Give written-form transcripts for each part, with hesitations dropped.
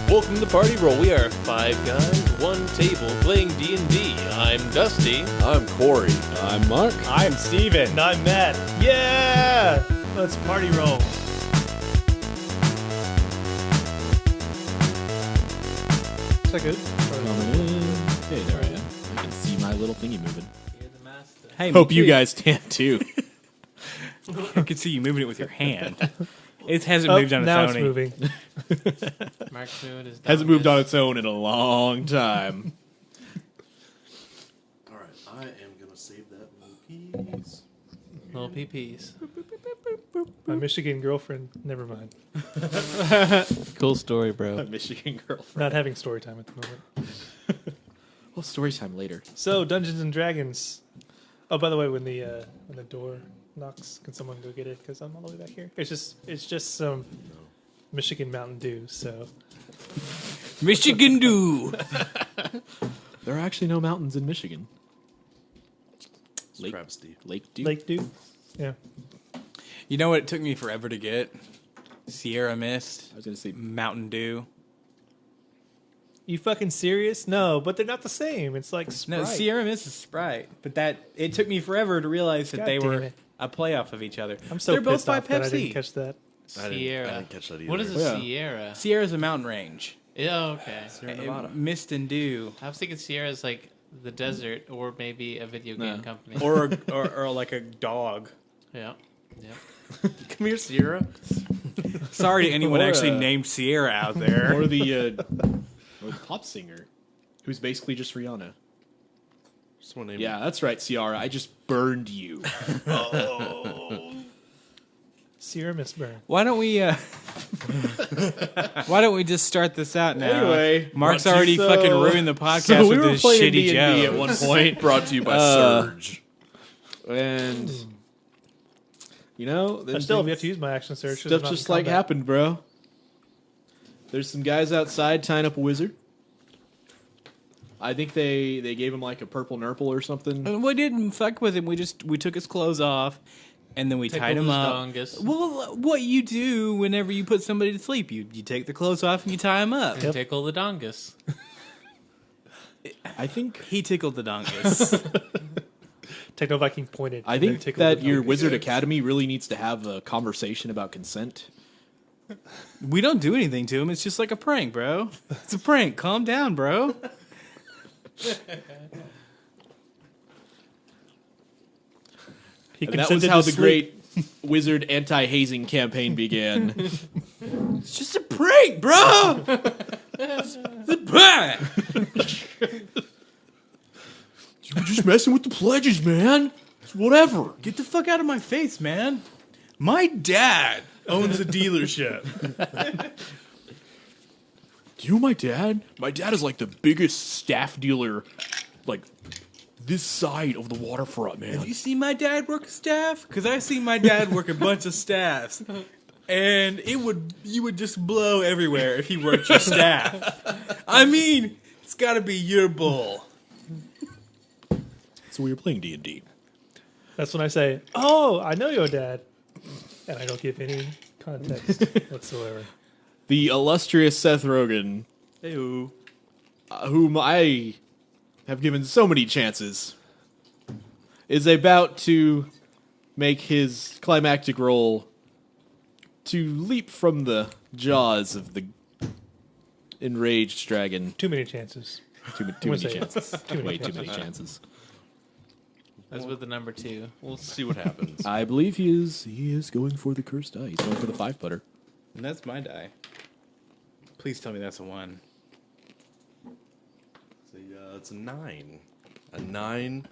Welcome to the Party Roll. We are 5 guys, 1 table, playing D&D. I'm Dusty. I'm Corey. I'm Mark. I'm Steven. And I'm Matt. Yeah! Let's party roll. Is that good? Coming in. Hey, there I am. I can see my little thingy moving. You're the master. Hey, Hope you guys can too. I can see you moving it with your hand. It hasn't moved on its now own. it's moving. Mark's moving his Hasn't moved on its own in a long time. All right, I am gonna save that little piece. Little PPs. My Michigan girlfriend. Never mind. Cool story, bro. Michigan girlfriend. Not having story time at the moment. Well, story time later. So, Dungeons and Dragons. Oh, by the way, when the door knocks, can someone go get it? Because I'm all the way back here. It's just some Michigan Mountain Dew. So Michigan Dew. There are actually no mountains in Michigan. Travesty. Lake Dew. Lake Dew. Yeah. You know what it took me forever to get? Sierra Mist. I was gonna say Mountain Dew. You fucking serious? No, but they're not the same. It's like Sprite. No, Sierra Mist is Sprite. But it took me forever to realize that God they damn were it. a playoff of each other. I'm so They're both pissed by off that I didn't Pepsi. catch that. I Sierra. didn't catch that either. What is a Yeah. Sierra? Sierra's a mountain range. Yeah, okay. Sierra Nevada. Mist and Dew. I was thinking Sierra is like the desert or maybe a video game No. company. Or like a dog. Yeah. Yeah. Come here, Sierra. Sorry to anyone Or, actually named Sierra out there. or the pop singer, who's basically just Rihanna. Just one name. Yeah, that's right, Ciara. I just burned you. Sierra Mist Burn. Why don't we just start this out now? Anyway, Mark's already fucking ruined the podcast So we with were his playing shitty D&D at joke. one point, Brought to you by Surge. and you know, I still have yet to use my action search. 'cause I'm stuff not in just like combat. happened, bro. There's some guys outside tying up a wizard. I think they gave him like a purple nurple or something. And we didn't fuck with him. We took his clothes off, and then we tied him up. Dongus. Well, what you do whenever you put somebody to sleep, you take the clothes off and you tie him up. And tickle the dongus. I think He tickled the dongus. Techno Viking pointed. I and then think tickled that the your tongue. Wizard Academy really needs to have a conversation about consent. We don't do anything to him. It's just like a prank, bro. It's a prank. Calm down, bro. He And that was consented how to the sleep. great Wizard anti-hazing campaign began. It's just a prank, bro. It's a prank. You were just messing with the pledges, man. It's whatever. Get the fuck out of my face, man. My dad owns a dealership. Do you know my dad? My dad is like the biggest staff dealer, like this side of the waterfront, man. Have you seen my dad work a staff? Because I've seen my dad work a bunch of staffs. And you would just blow everywhere if he worked your staff. I mean, it's got to be your bull. So we were playing D&D. That's when I say, "Oh, I know your dad," and I don't give any context whatsoever. The illustrious Seth Rogen, whom I have given so many chances, is about to make his climactic role to leap from the jaws of the enraged dragon. Too many chances. Too many gonna say chances. too many Way too many chances. chances. That's with the number 2. We'll see what happens. I believe he is going for the cursed die. He's going for the 5-putter. And that's my die. Please tell me that's a 1. It's a 9. A 9.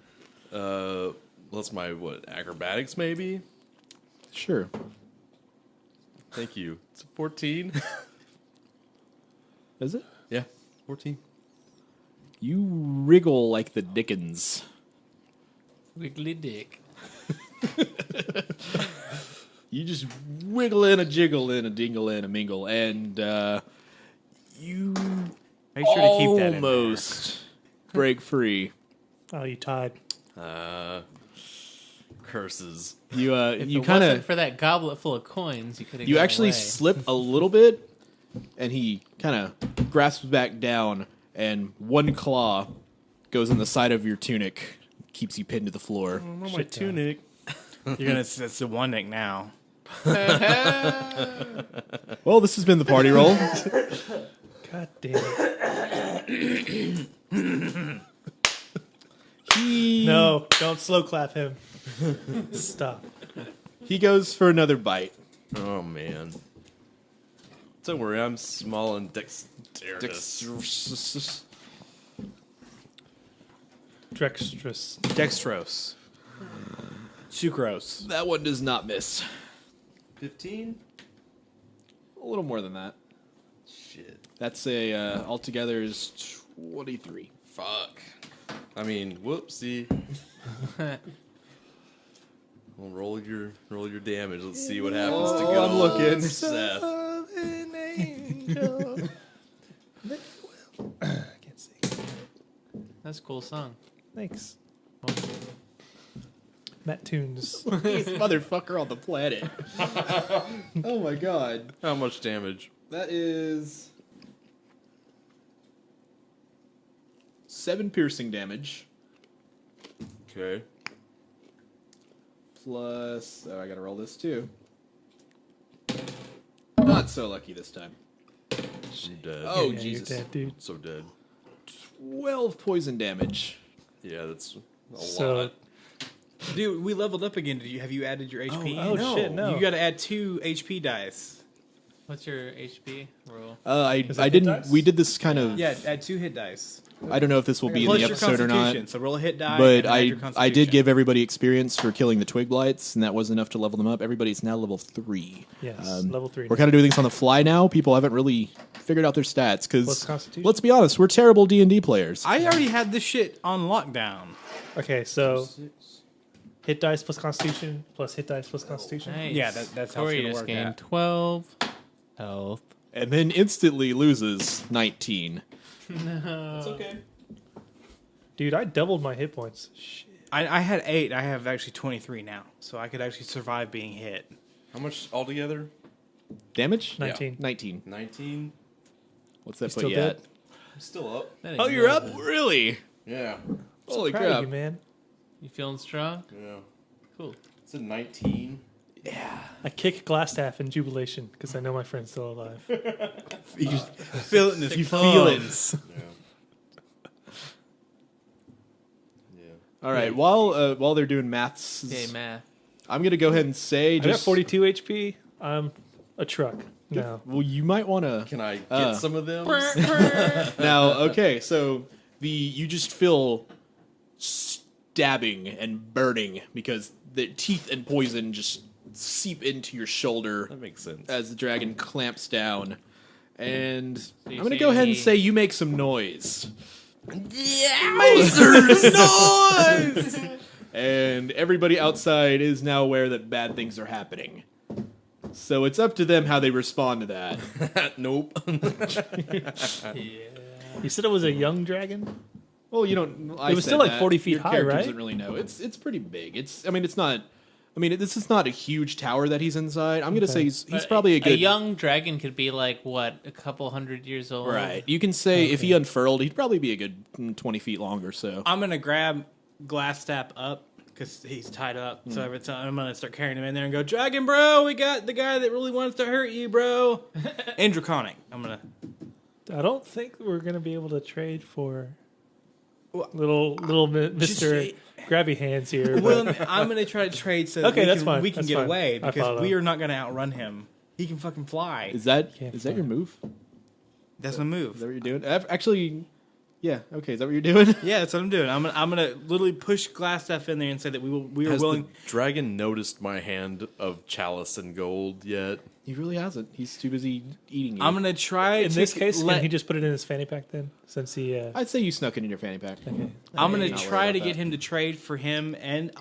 That's my acrobatics maybe. Sure. Thank you. It's a 14. Is it? Yeah, 14. You wriggle like the Dickens. Wiggly dick. You just wiggle in a jiggle in a dingle in a mingle, and you Make sure to keep that in there. almost break free. Oh, you tied. Curses. You If you it kind wasn't of for that goblet full of coins, you could have you actually slip a little bit, and he kind of grasps back down, and one claw goes in the side of your tunic, keeps you pinned to the floor. Oh, my tunic. You're gonna. That's the one Nick now. Well, this has been the party roll. God damn it. No, don't slow clap him. Stop. He goes for another bite. Oh, man. Don't worry, I'm small and dexterous. Dexterous. Dextrose. Sucrose. That one does not miss. 15? A little more than that. Shit. That's a altogether is 23. Fuck. I mean, whoopsie. Well, roll your damage. Let's see what happens to go. I'm looking. Seth. I can't see. That's a cool song. Thanks. Matt Tunes. Biggest motherfucker on the planet. Oh my god. How much damage? That is 7 piercing damage. Okay. Plus, I gotta roll this too. Not so lucky this time. I'm dead. Oh, Yeah, Jesus. You're dead, dude. So dead. 12 poison damage. Yeah, that's a So, lot. Dude, we leveled up again. Have you added your HP? oh, shit, no. You got to add 2 HP dice. What's your HP roll? I that I hit didn't. dice? We did this kind of. Yeah, add 2 hit dice. I don't know if this will be in Plus the your episode or not. Constitution. So roll a hit die. But and then add your I Constitution. did give everybody experience for killing the twig blights, and that was enough to level them up. Everybody's now level 3. yes, level 3. We're kind of doing things on the fly now. People haven't really figured out their stats What's because Constitution? let's be honest, we're terrible D&D players. I already had this shit on lockdown. Okay, so hit dice plus Constitution plus hit dice plus Constitution. Nice. Yeah, that's how it's Tori gonna just work gained out. 12 health. And then instantly loses 19. No. okay. Dude, I doubled my hit points. Shit. I had 8. I have actually 23 now. So I could actually survive being hit. How much altogether? Damage? 19. 19. 19. What's that You put still you dead? at? I'm still up. That ain't Oh, you're nothing. up? Really? Yeah. Holy Proud of crap. you, man. You feeling strong? Yeah. Cool. It's a 19. I kick Glassstaff in jubilation because I know my friend's still alive. You just feel it in his You feel it. Yeah. Yeah. All right, while they're doing maths, Okay, math. I'm going to go ahead and say I got just 42 HP. I'm a truck. No. Well, you might want to Can I get some of them? now. Okay, so you just feel stabbing and burning because the teeth and poison just seep into your shoulder That makes sense. as the dragon clamps down. And I'm you going to see go ahead and any- say you make some noise. noise! And everybody outside is now aware that bad things are happening. So it's up to them how they respond to that. Nope. You said it was a young dragon? Well, you don't. I It was said still like that. 40 feet Your high, character right? Doesn't really know. It's pretty big. It's. I mean, it's not. I mean, this is not a huge tower that he's inside. I'm gonna say he's But probably a good. young dragon could be like, what, a couple hundred years old? Right. You can say if he unfurled, he'd probably be a good 20 feet long or so. I'm going to grab Glassstaff up because he's tied up. So every time I'm going to start carrying him in there and go, Dragon, bro, we got the guy that really wants to hurt you, bro. And Draconic. I'm going to. I don't think we're going to be able to trade for Well, little Mr. Grabby Hands here. Well, But I'm going to try to trade so Okay, that that's we can, fine. we can That's get fine. away I because follow. we are not going to outrun him. He can fucking fly. Is that Can't is that your fly. move? That's my Is move. that what you're doing? Actually, yeah. Okay, is that what you're doing? Yeah, that's what I'm doing. I'm gonna literally push Glassstaff in there and say that we are Has willing. the dragon noticed my hand of chalice and gold yet? He really hasn't. He's too busy eating you. I'm gonna try in to this case, let, can he just put it in his fanny pack then? Since he. I'd say you snuck it in your fanny pack. Okay. I'm gonna Not worried try about to get that. him to trade for him and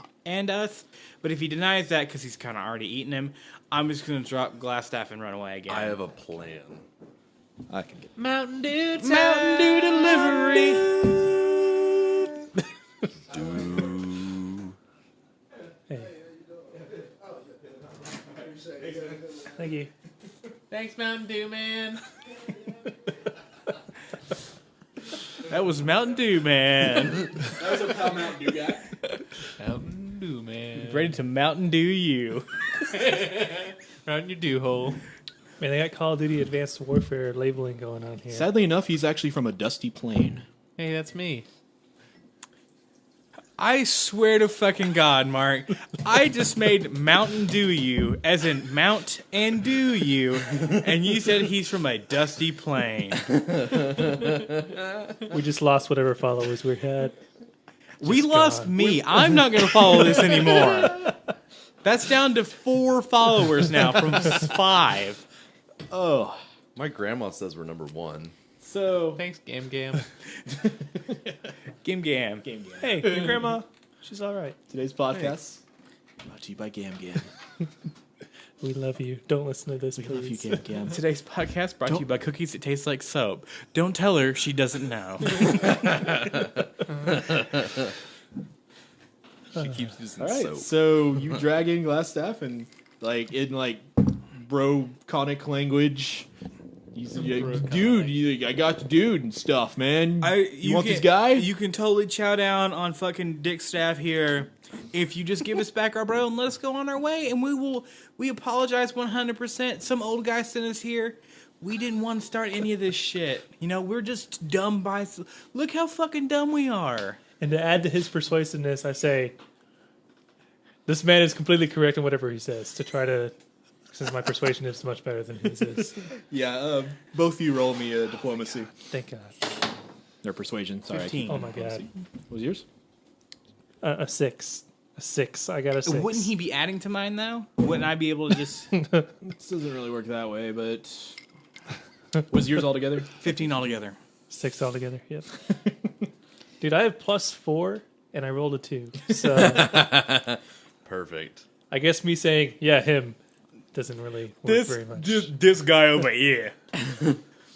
us. But if he denies that because he's kind of already eaten him, I'm just gonna drop Glassstaff and run away again. I have a plan. I can get. Mountain Dew time. Mountain Dew delivery. Hey. Thank you. Thanks, Mountain Dew, man. That was Mountain Dew, man. That was a Pal Mountain Dew guy. Mountain Dew, man. Ready to Mountain Dew you. Right in your dew hole. Man, they got Call of Duty Advanced Warfare labeling going on here. Sadly enough, he's actually from a dusty plain. Hey, that's me. I swear to fucking God, Mark, I just made Mountain Dew you, as in Mount and Do you, and you said he's from a dusty plain. We just lost whatever followers we had. We Just lost gone. me. I'm not going to follow this anymore. That's down to 4 followers now from 5. Oh, My grandma says we're number 1. so Thanks, Gam Gam. Gam Gam. Hey, your grandma, she's all right. today's podcast brought to you by Gam Gam. We love you. Don't listen to this, We please. love you, Gam Gam. Today's podcast brought to you by cookies that taste like soap. Don't tell her, she doesn't know. She keeps using All right, soap. so you drag in Glassstaff and in bro conic language. Dude, I got the dude and stuff, man. You want this guy? You can totally chow down on fucking Dick Staff here if you just give us back our bro and let us go on our way. And we apologize 100%. Some old guy sent us here. We didn't want to start any of this shit. You know, we're just dumb by. Look how fucking dumb we are. And to add to his persuasiveness, I say, this man is completely correct in whatever he says. To try to, since my persuasion is much better than his is. Yeah, both of you roll me a diplomacy. Thank God. Or persuasion, sorry. 15. Oh my God. What was yours? A 6. A 6. I got a 6. Wouldn't he be adding to mine though? Wouldn't I be able to just This doesn't really work that way, but... Was yours altogether? 15 altogether? 6 altogether. Yep. Dude, I have +4, and I rolled a 2. So Perfect. I guess me saying, yeah, him, doesn't really work very much. This guy over here.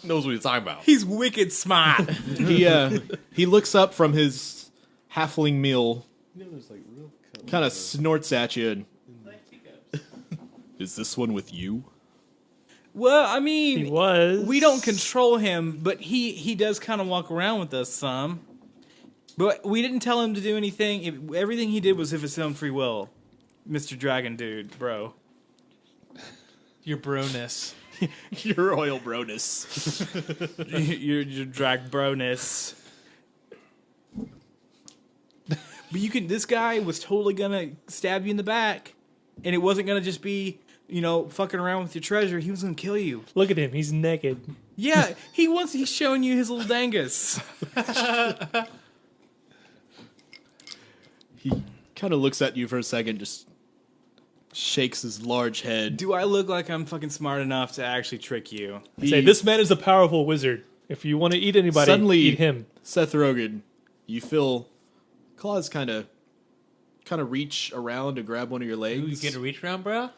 Knows what he's talking about. He's wicked smart. He looks up from his halfling meal, kind of snorts at you, and... Is this one with you? Well, I mean, He was. we don't control him, but he does kind of walk around with us some. But we didn't tell him to do anything. Everything he did was of his own free will. Mr. Dragon Dude, bro. Your broness. Your oil broness. your drag broness. But this guy was totally gonna stab you in the back. And it wasn't gonna just be, fucking around with your treasure. He was gonna kill you. Look at him. He's naked. Yeah, he's showing you his little dangus. He kind of looks at you for a second, just shakes his large head. Do I look like I'm fucking smart enough to actually trick you? Say, this man is a powerful wizard. If you want to eat anybody, Suddenly, eat him. Seth Rogen, you feel claws kind of reach around to grab one of your legs. Ooh, you get a reach around, bro?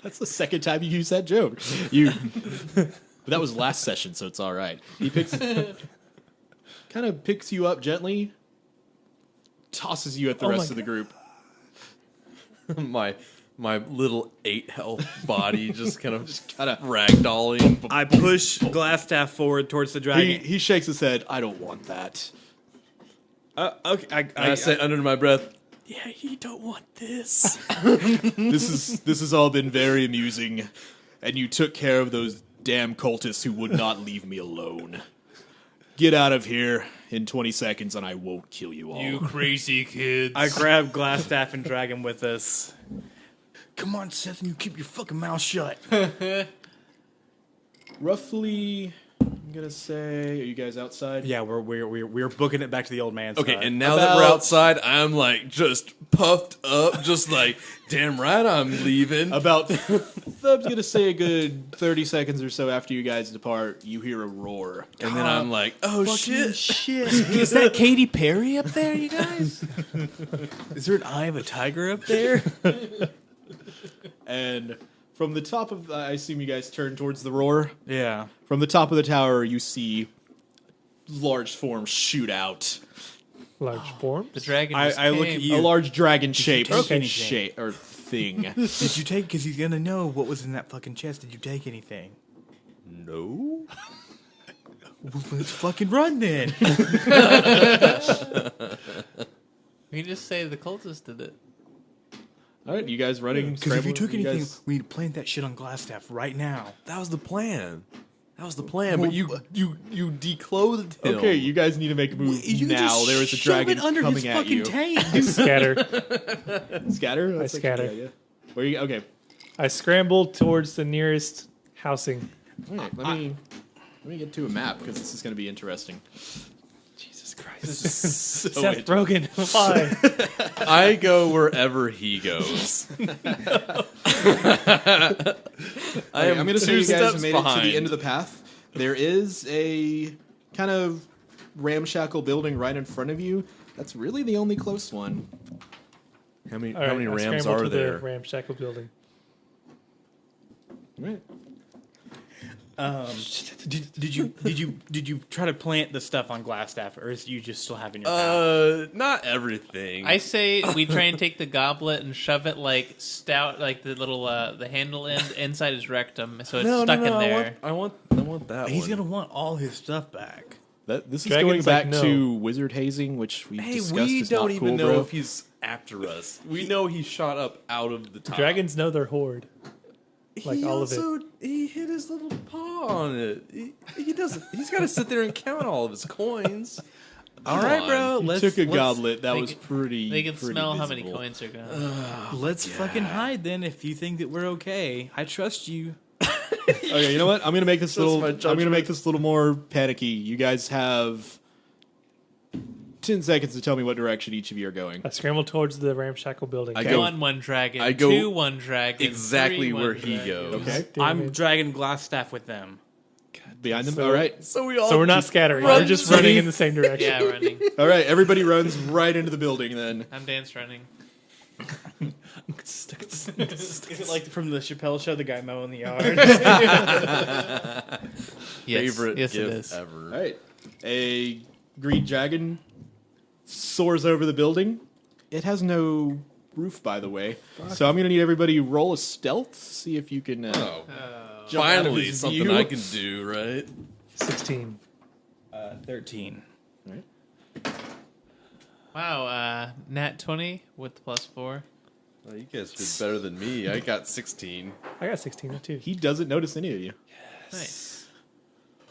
That's the second time you used that joke. But that was last session, so it's all right. He kind of picks you up gently, tosses you at the Oh rest my of the group. my little 8 health body just kind of Kinda- ragdolling. I push Glassstaff forward towards the dragon. He shakes his head. I don't want that. Okay, I say under my breath, yeah, you don't want this. This has all been very amusing, and you took care of those damn cultists who would not leave me alone. Get out of here in 20 seconds, and I won't kill you all. You crazy kids. I grab Glassstaff and drag him with us. Come on, Seth, and you keep your fucking mouth shut. Roughly, I'm gonna say, are you guys outside? Yeah, we're booking it back to the old man's okay, side. and now that we're About- outside, I'm like just puffed up, just like, damn right I'm leaving. About, I'm gonna say a good 30 seconds or so after you guys depart, you hear a roar. And then I'm like, oh shit. Is that Katy Perry up there, you guys? Is there an eye of a tiger up there? And from the top of, I assume you guys turn towards the roar. Yeah. From the top of the tower, you see large forms shoot out. Large forms. The dragon I just look came. at you. A large dragon shape take anything? or thing. Did you take? Because he's gonna know what was in that fucking chest. Did you take anything? No. Well, let's fucking run then. We can just say the cultist did it. All right, you guys running? Because if you scrambling? took anything, guys- we need to plant that shit on Glassstaff right now. That was the plan. But you declothed him. Okay, you guys need to make a move You now. just There is a shove dragon it under coming his at fucking you. tank. Scatter. Scatter? That's actually a scatter. good idea. Where you? Okay. I scramble towards the nearest housing. All right. Let me get to a map because this is going to be interesting. Jesus Christ. This is so Seth Rogen, why? I go wherever he goes. I'm going to say you guys steps have made it to behind. the end of the path. There is a kind of ramshackle building right in front of you. That's really the only close one. How many All right, I rams scramble are to there? the ramshackle building. Right. Did you try to plant the stuff on Glassstaff, or is you just still having your path? Not everything. I say we try and take the goblet and shove it like stout, like the little the handle end inside his rectum, so it's stuck in there. I want that He's one. gonna want all his stuff back. This is Dragon's going like, back no. to wizard hazing, which we Hey, discussed we is don't not even cool, know bro. if he's after us. We know he shot up out of the top. Dragons know their horde. Like he all of it. also, he hit his little paw on it. He doesn't. He's got to sit there and count all of his coins. All right, bro. You Let's took a let's- goblet. That they was can- pretty. They can pretty smell how many visible. coins are gone. Let's fucking hide then. If you think that we're okay, I trust you. Okay, you know what? I'm gonna make this Trust little. my I'm gonna judgment. make this a little more panicky. You guys have 10 seconds to tell me what direction each of you are going. I scramble towards the ramshackle building. I go- One dragon. I go two one dragon. exactly three, where one he dragon. goes. Okay, Damn I'm it. dragging Glassstaff with them. behind them. So- All right, So we all. So we're not scattering. run We're just to- running in the same direction. Yeah, running. all right. Everybody runs right into the building. Then I'm dance running. Is it like from the Chappelle show, the guy mowing the yard? Yes. favorite Yes, it gift is. ever. all right, a green dragon soars over the building. It has no roof, by the way. So I'm gonna need everybody roll a stealth. See if you can. Oh, jump out of finally his something view. I can do, right? 16. 13. All right. Wow, nat 20 with the +4. Oh, you guys did better than me. I got 16. I got 16 too. He doesn't notice any of you. Nice.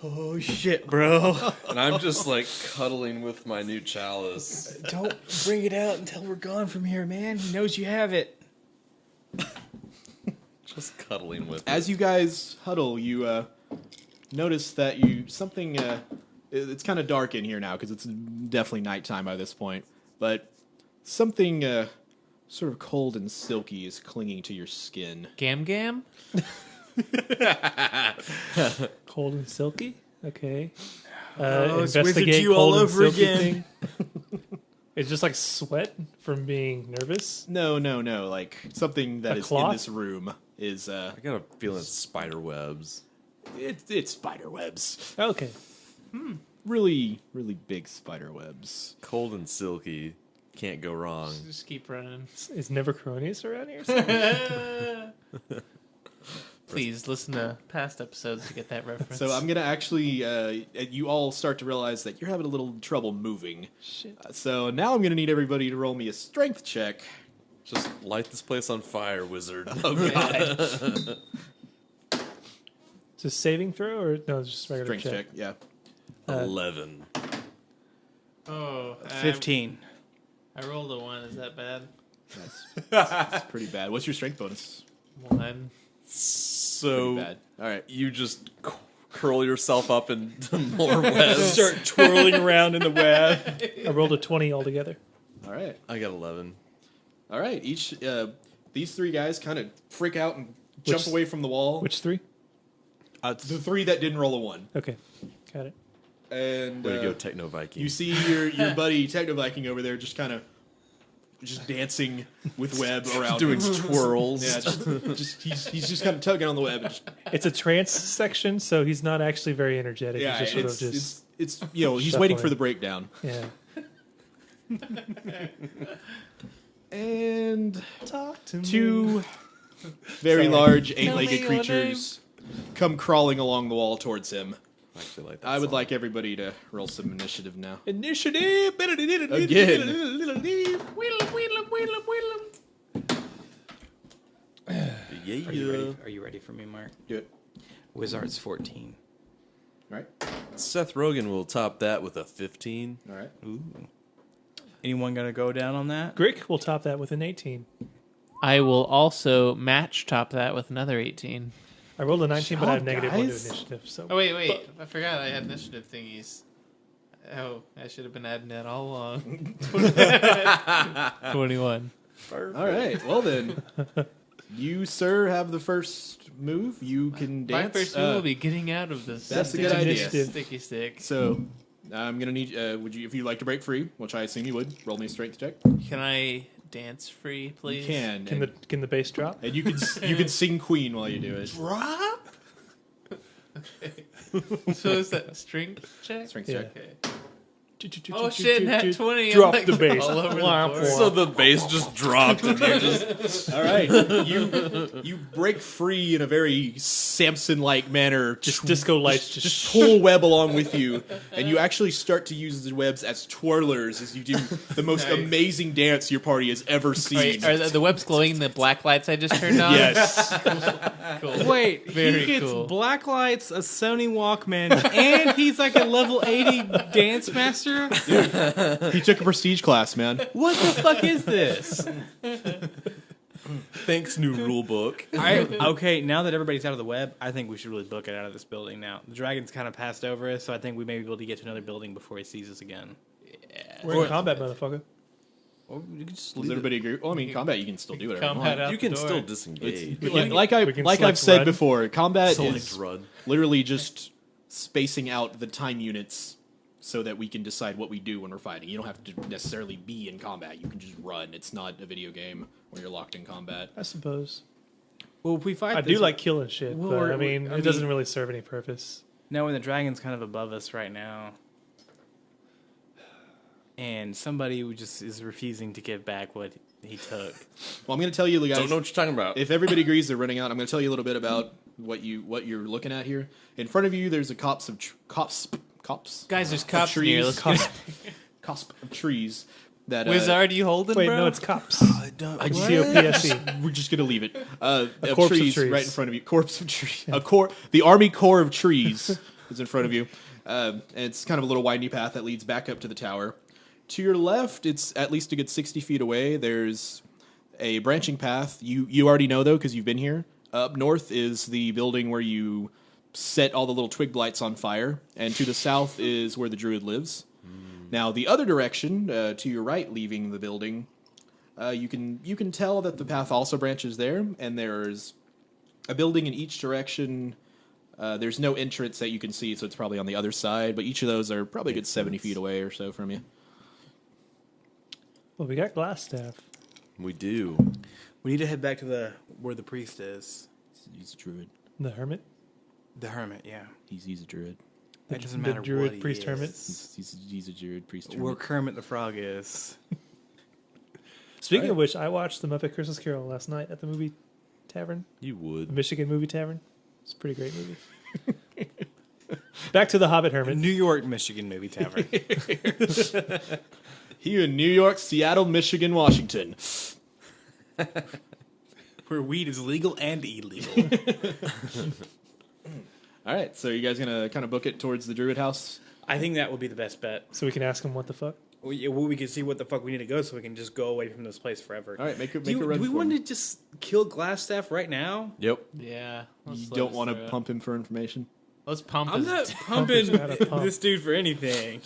Oh shit, bro! And I'm just like cuddling with my new chalice. Don't bring it out until we're gone from here, man. He knows you have it. Just cuddling with As you guys huddle, you notice that something. It's kind of dark in here now because it's definitely nighttime by this point. But something sort of cold and silky is clinging to your skin. Gam Gam? Cold and silky? Okay. Oh, it's Wizard Investigate you all cold and over silky again. thing. It's just like sweat from being nervous. No. Like something that A is cloth? in this room is. I got a feeling it's spider webs. It's spider webs. Okay. Really, really big spider webs. Cold and silky. Can't go wrong. Just keep running. Is Nevercronius around here? Somewhere? Please listen to past episodes to get that reference. So I'm gonna actually. You all start to realize that you're having a little trouble moving. Shit. So now I'm gonna need everybody to roll me a strength check. Just light this place on fire, wizard. God. Is this saving throw or no? It's just regular Strength check. Yeah. 11. Oh, 15. I rolled a 1. Is that bad? That's pretty bad. What's your strength bonus? 1. So Pretty bad. All right. you just curl yourself up into more webs. Start twirling around in the web. I rolled a 20 altogether. All right. I got 11. All right. Each these three guys kind of freak out and jump away from the wall. Which 3? The three that didn't roll a 1. Okay. Got it. And Way to go, Techno Viking. you see your buddy Techno Viking over there just kind of just dancing with web around doing him. twirls. Yeah, he's just kind of tugging on the web. And just, It's a trance section, so he's not actually very energetic. yeah, he's just sort of just it's he's waiting for shuffling. the breakdown. yeah. And Talk to two very Sorry. large Tell me eight-legged your creatures come crawling along the wall towards him. actually like that. I would song. like everybody to roll some initiative now. Initiative. Again. Yeah. Are you ready for me, Mark? Do it. Wizards 14. All right. Seth Rogen will top that with a 15. All right. Ooh. Anyone gonna go down on that? Grick will top that with an 18. I will also match top that with another 18. I rolled a 19, but I have Job, -1 to guys. initiative. So Oh, wait. I forgot I had initiative thingies. Oh, I should have been adding that all along. 21. Perfect. All right. Well then, you sir have the first move. You can My dance. first move will be getting out of this that's a good idea. sticky stick. So I'm gonna need. Would you, if you'd like to break free, which I assume you would, roll me a strength check. Can I dance free, please? You can. can the bass drop? and you can sing Queen while you do it. Drop? So is that a strength check? Strength Yeah. check. Okay. Oh shit, nat 20. Drop I'm the bass. all over the Womp board. womp. So the bass just dropped and you're just... All right. You break free in a very Samson-like manner. Just disco lights. Just pull web along with you, and you actually start to use the webs as twirlers as you do the most Nice. amazing dance your party has ever seen. Are the webs glowing the black lights I just turned on? Yes. Cool. Wait, Very he gets cool. black lights, a Sony Walkman, and he's like a level 80 dance master? He took a prestige class, man. What the fuck is this? Thanks, new rule book. Okay, now that everybody's out of the web, I think we should really book it out of this building now. The dragon's kind of passed over us, so I think we may be able to get to another building before he sees us again. We're in combat, motherfucker. Or you can just Does leave everybody agree? Well, I mean, combat, you can still do whatever you Combat want. out You the can door. still disengage. Like we can I've select said run. before, combat Select is run. literally just spacing out the time units so that we can decide what we do when we're fighting. You don't have to necessarily be in combat. You can just run. It's not a video game where you're locked in combat. I suppose. Well, if we fight I this, do like killing shit, Well, but we're- I mean, I it doesn't mean- really serve any purpose. No, when the dragon's kind of above us right now. And somebody who just is refusing to give back what he took. Well, I'm going to tell you, guys. Don't know what you're talking about. If everybody agrees they're running out, I'm going to tell you a little bit about what you're looking at here. In front of you, there's a copse of Guys, there's cops trees. here. Let's get copse of trees that Wizard, you holding, Wait, bro? no, it's cops. I don't. COPSE. We're just gonna leave it. corpse of Trees trees. right in front of you. Corpse of trees. The Army Corps of Trees is in front of you. And it's kind of a little windy path that leads back up to the tower. To your left, it's at least a good 60 feet away. There's a branching path. You already know though because you've been here. Up north is the building where you set all the little twig blights on fire, and to the south is where the druid lives. Now, the other direction, to your right, leaving the building, you can tell that the path also branches there, and there's a building in each direction. There's no entrance that you can see, so it's probably on the other side, but each of those are probably a good 70 feet away or so from you. Well, we got glass staff. We do. We need to head back to where the priest is. He's a druid. The hermit. The hermit, yeah. He's a druid. That doesn't the matter druid what he priest is. hermit. He's a druid priest. Where Kermit the Frog is. Speaking Right. of which, I watched the Muppet Christmas Carol last night at the movie tavern, You the would. Michigan movie tavern. It's a pretty great movie. Back to the Hobbit hermit. New York, Michigan movie tavern. Here in New York, Seattle, Michigan, Washington. Where weed is legal and illegal. All right, so you guys gonna kind of book it towards the druid house? I think that would be the best bet. So we can ask him what the fuck. We can see what the fuck we need to go so we can just go away from this place forever. All right, make a Do run. we for want him. to just kill Glassstaff right now? Yep. Yeah. You don't want to pump him for information. Let's pump I'm his not dick. pumping gotta pump. this dude for anything,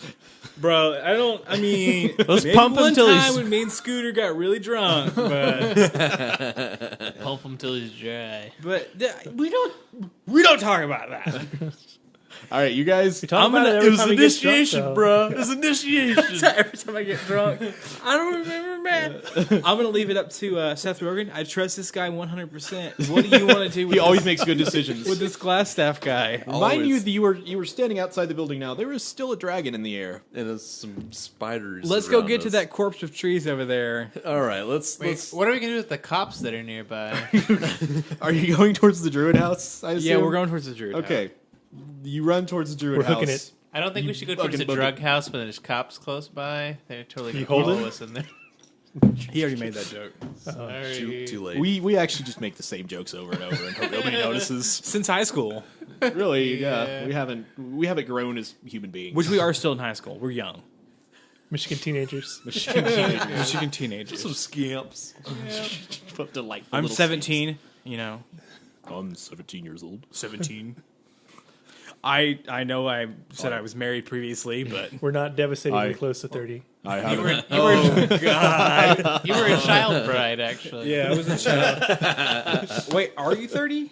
bro. I mean, Let's maybe pump him one till time he's- when me and Scooter got really drunk, but Pump him till he's dry. we don't talk about that. All right, you guys. We talk about it every time he gets drunk, though. bro. It's initiation. Every time I get drunk, I don't remember, man. I'm gonna leave it up to Seth Rogen. I trust this guy 100%. What do you want to do? With He always this, makes good decisions. with this Glassstaff guy. Mind you, that you were standing outside the building now. There is still a dragon in the air. And there's some spiders. Let's go around get to us. that corpse of trees over there. All right, let's. Wait, what are we gonna do with the cops that are nearby? Are you going towards the druid house? I Yeah, assume? we're going towards the druid. Okay. You run towards the druid We're house. hooking it. I don't think we should go towards the book drug house when there's cops close by. They're totally You going to hold follow it? us in there. He already made that joke. Sorry. Too late. We actually just make the same jokes over and over, and hope nobody notices. Since high school, Really, Yeah. we haven't grown as human beings. which we are still in high school. We're young. Michigan teenagers. Michigan teenagers. Some scamps. Delightful I'm little 17. You know, scenes. I'm 17 years old. 17. I know I said I was married previously, but We're not devastatingly I- close to 30. I You were, haven't. you, were, you were a child bride, actually. yeah, I was a child. Wait, are you 30?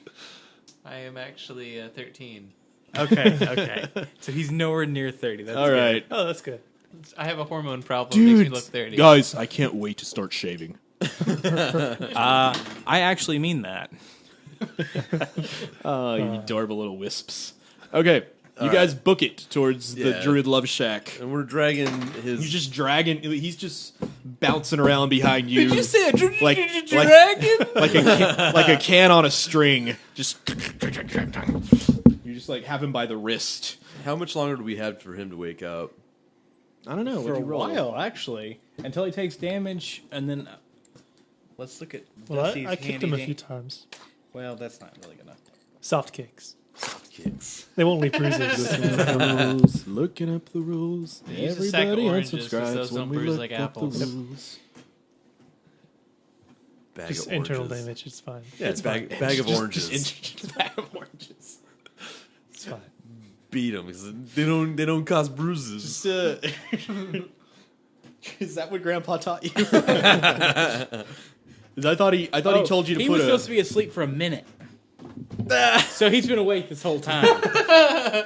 I am actually 13. Okay. So he's nowhere near 30. That's All good. right, Oh, that's good. I have a hormone problem. It makes me dude. look 30. Guys, I can't wait to start shaving. I actually mean that. Oh, you adorable little wisps. Okay, you guys book it towards the Yeah. druid love shack. And we're dragging his. You're just dragging. He's just bouncing around behind you. Did you say a like dragon? like a can on a string? Just you just like have him by the wrist. How much longer do we have for him to wake up? I don't know. For What'd a you roll? while, actually, until he takes damage, and then let's look at. Well, Dusty's I kicked handy him a dan- few times. Well, that's not really gonna. Soft kicks. Kids. They won't leave bruises. Looking up the rules. Use a sack of Everybody oranges, 'cause unsubscribes those when don't we bruise look like up the apples. Yep. rules. Bag Just of internal oranges. damage. It's fine. Yeah, it's bag of oranges. Just bag of oranges. It's fine. Beat them because they don't cause bruises. Just, is that what Grandpa taught you? I thought he told you to He put was a. supposed to be asleep for a minute. So he's been awake this whole time.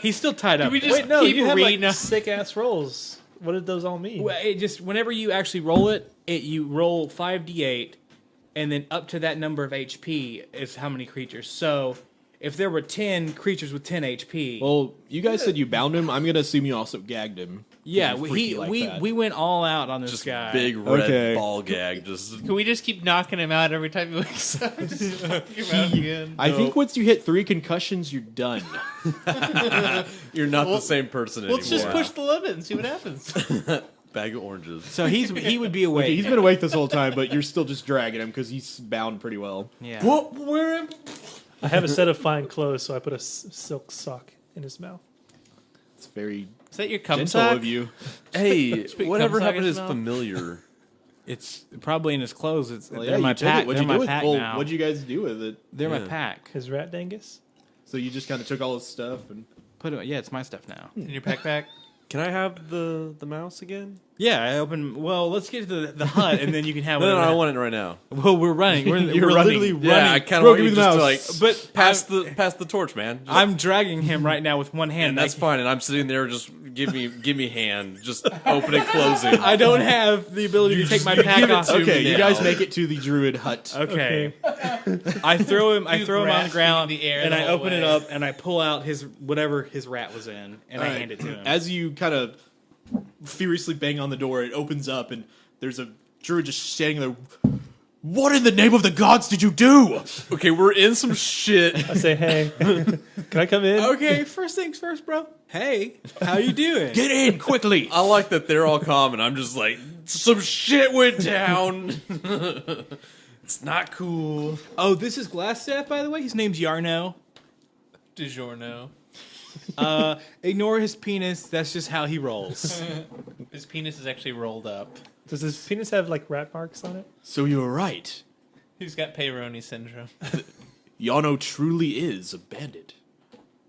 He's still tied up. we just- Wait, no, Keep you had reading like up. sick ass rolls. What did those all mean? Well, it just whenever you actually roll it, you roll 5d8, and then up to that number of HP is how many creatures. So if there were 10 creatures with 10 HP, Well, you guys said you bound him. I'm gonna assume you also gagged him. yeah, You're freaky like that. we went all out on this Just guy. big red Okay. ball gag. Just Can we just keep knocking him out every time he wakes up? Just knock him out again. I think once you hit 3 concussions, you're done. you're not the same person anymore. Let's just push the limit and see what happens. Bag of oranges. So he would be awake. Okay, he's been awake this whole time, but you're still just dragging him because he's bound pretty well. yeah. Where? I have a set of fine clothes, so I put a silk sock in his mouth. It's very Is that your cum gentle sock? of you. Hey, Speak whatever cum happened to his sock as well. familiar? It's probably in his clothes. It's Well, they're yeah, my you took pack. it. What'd They're you my do with pack well, now. what'd you guys do with it? They're my Yeah. pack. His rat dangus. So you just kind of took all his stuff and Put it. Yeah, it's my stuff now. In your backpack? Can I have the mouse again? Yeah, I opened. Well, let's get to the hut, and then you can have. No, whatever. Uh, I want it right now. Well, we're running. We're You're literally running. running. Yeah, I kind Bro, of want give you me the just to mouse. like But pass the torch, man. Just- I'm dragging him right now with one hand. and that's fine. And I'm sitting there, just give me hand, just opening, closing. I don't have the ability to take my pack give it off. to me okay, you now. guys make it to the druid hut. Okay. I throw him. I You throw him on the grasping ground, the air and the I whole open it way. up, and I pull out his whatever his rat was in, and I All right. hand it to him. As you kind of furiously bang on the door, it opens up and there's a druid just standing there. What in the name of the gods did you do? Okay, we're in some shit. I say, hey, can I come in? Okay, first things first, bro. Hey, how you doing? Get in quickly. I like that they're all calm, and I'm just like, some shit went down. It's not cool. Oh, this is Glassstaff, by the way. His name's Yarno. DiGiorno. Ignore his penis. That's just how he rolls. His penis is actually rolled up. Does his penis have like rat marks on it? So you were right. He's got Peyronie syndrome. Yano truly is a bandit.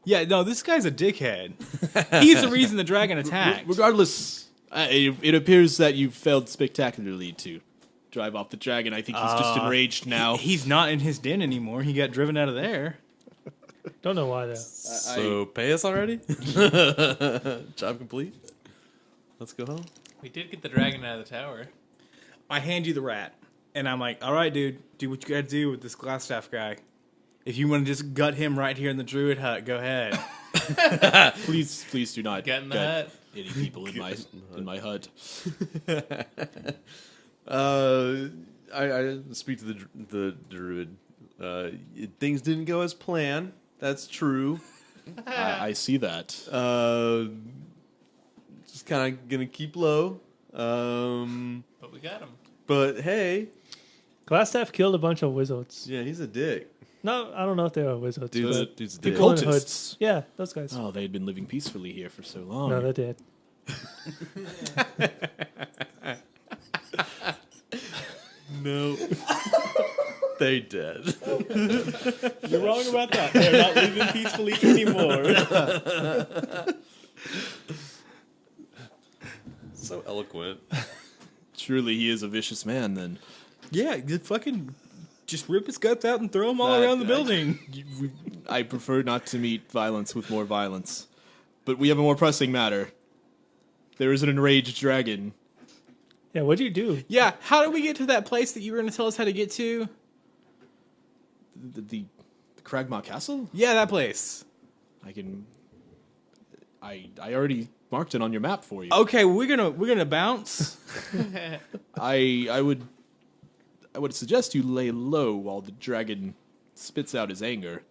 Yeah, no, this guy's a dickhead. He's the reason the dragon attacked. Regardless, it appears that you failed spectacularly to drive off the dragon. I think he's just enraged now. He's not in his den anymore. He got driven out of there. Don't know why though. So pay us already? Job complete. Let's go home. We did get the dragon out of the tower. I hand you the rat, and I'm like, all right, dude, do what you gotta do with this Glassstaff guy. If you want to just gut him right here in the druid hut, go ahead. Please do not Get in the gut hut. any people in my hut. I speak to the druid. Things didn't go as planned. That's true. I see that. Just kind of gonna keep low. But we got him. But hey, Glassstaff killed a bunch of wizards. yeah, he's a dick. No, I don't know if they are wizards. but Dude's a The dick. people in cultists. hoods. Yeah, those guys. Oh, they had been living peacefully here for so long. No, they did. No, they dead. You're wrong about that. They're not living peacefully anymore. So eloquent. Truly, he is a vicious man. Then Yeah, you fucking just rip his guts out and throw them all around the building. I prefer not to meet violence with more violence. But we have a more pressing matter. There is an enraged dragon. Yeah, what'd you do? Yeah, how did we get to that place that you were going to tell us how to get to? The Cragmaw Castle? Yeah, that place. I already marked it on your map for you. Okay, we're gonna bounce. I would suggest you lay low while the dragon spits out his anger.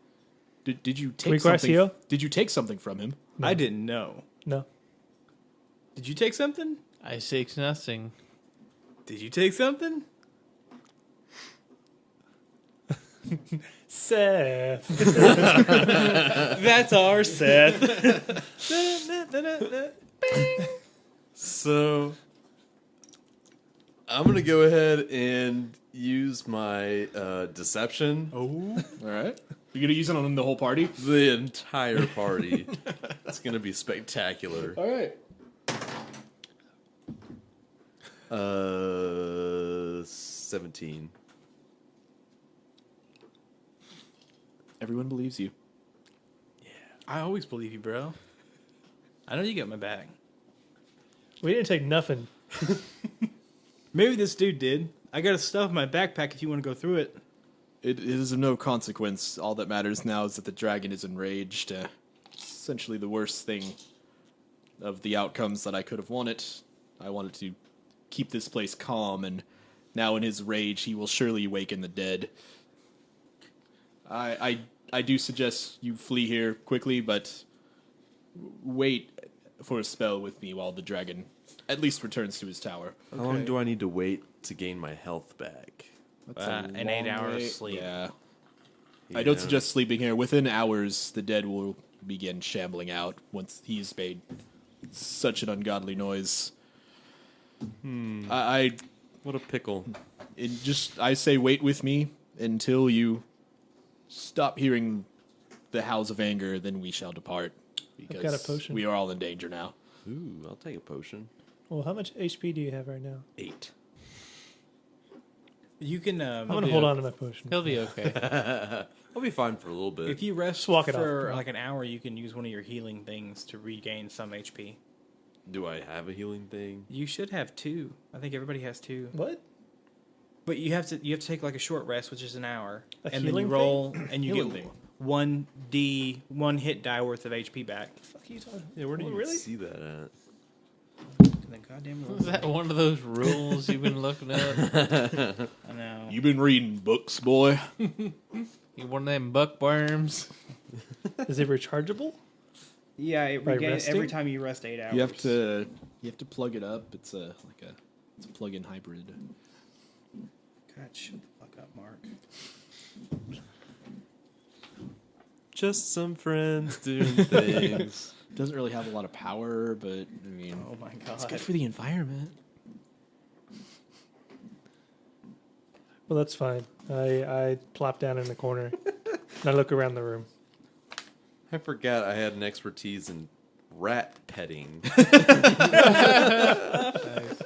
Did you take something? Gracio? Did you take something from him? I didn't know. No. Did you take something? I take nothing. Did you take something? Seth. That's our Seth. So I'm gonna go ahead and use my deception. Oh, All right. You're gonna use it on the whole party? The entire party. It's gonna be spectacular. All right. 17. Everyone believes you. I always believe you, bro. I know you got my back. We didn't take nothing. Maybe this dude did. I got stuff in my backpack if you want to go through it. It is of no consequence. All that matters now is that the dragon is enraged. Essentially the worst thing of the outcomes that I could have wanted. I wanted to keep this place calm, and now in his rage he will surely awaken the dead. I do suggest you flee here quickly, but wait for a spell with me while the dragon at least returns to his tower. How long do I need to wait to gain my health back? That's a an 8 long hours way. sleep. Yeah. I don't suggest sleeping here. Within hours, the dead will begin shambling out once he's made such an ungodly noise. What a pickle. I say wait with me until you stop hearing the howls of anger, then we shall depart. Because got a potion. we are all in danger now. Ooh, I'll take a potion. Well, how much HP do you have right now? 8. You can. I'm gonna hold on to my potion. He'll be okay. I'll be fine for a little bit. If you rest Just walk it for off. like an hour, you can use one of your healing things to regain some HP. Do I have a healing thing? You should have 2. I think everybody has 2. What? But you have to take like a short rest, which is an hour, A and then you healing roll and you Healing get thing. 1 hit die worth of HP back. The fuck are you talking? Yeah, where do you really? see that at? And then goddamn Is that one of those rules you've been looking up? I know. You been reading books, boy? You one of them bookworms? Is it rechargeable? Yeah, it By regains resting? every time you rest 8 hours. You have to plug it up. It's a plug-in hybrid. God, shut the fuck up, Mark. Just some friends doing things. Doesn't really have a lot of power, but I mean, Oh my god. it's good for the environment. Well, that's fine. I plop down in the corner and I look around the room. I forgot I had an expertise in rat petting. That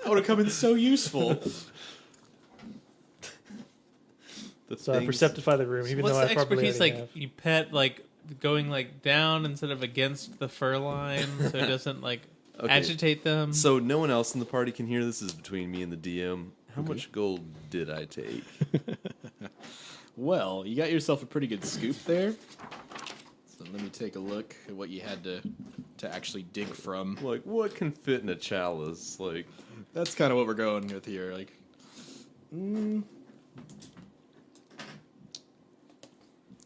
would have come in so useful. So I perceptify the room, even What's though the I probably expertise already like? have. You pet like going like down instead of against the fur line, so it doesn't like Okay. agitate them. So no one else in the party can hear. This is between me and the DM. How much gold did I take? Well, you got yourself a pretty good scoop there. So let me take a look at what you had to actually dig from. Like, what can fit in a chalice? Like, That's kind of what we're going with here. Like, I'm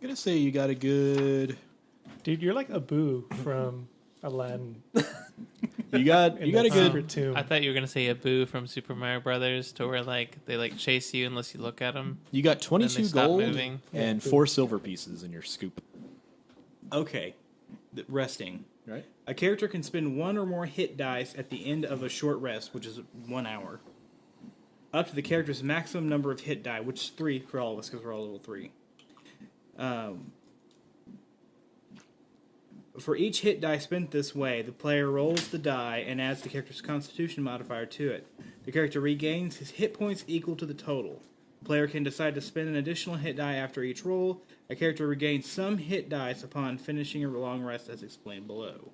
gonna say you got a good Dude, you're like Abu from Aladdin. You got a good. secret tomb. I thought you were gonna say Abu from Super Mario Brothers, to where like they like chase you unless you look at them. You got Then 22 they stop gold moving. and 4 silver pieces in your scoop. Okay. Resting. Right. A character can spend 1 or more hit dice at the end of a short rest, which is 1 hour, up to the character's maximum number of hit die, which is 3 for all of us because we're all level 3. For each hit die spent this way, the player rolls the die and adds the character's constitution modifier to it. The character regains his hit points equal to the total. The player can decide to spend an additional hit die after each roll. A character regains some hit dice upon finishing a long rest, as explained below.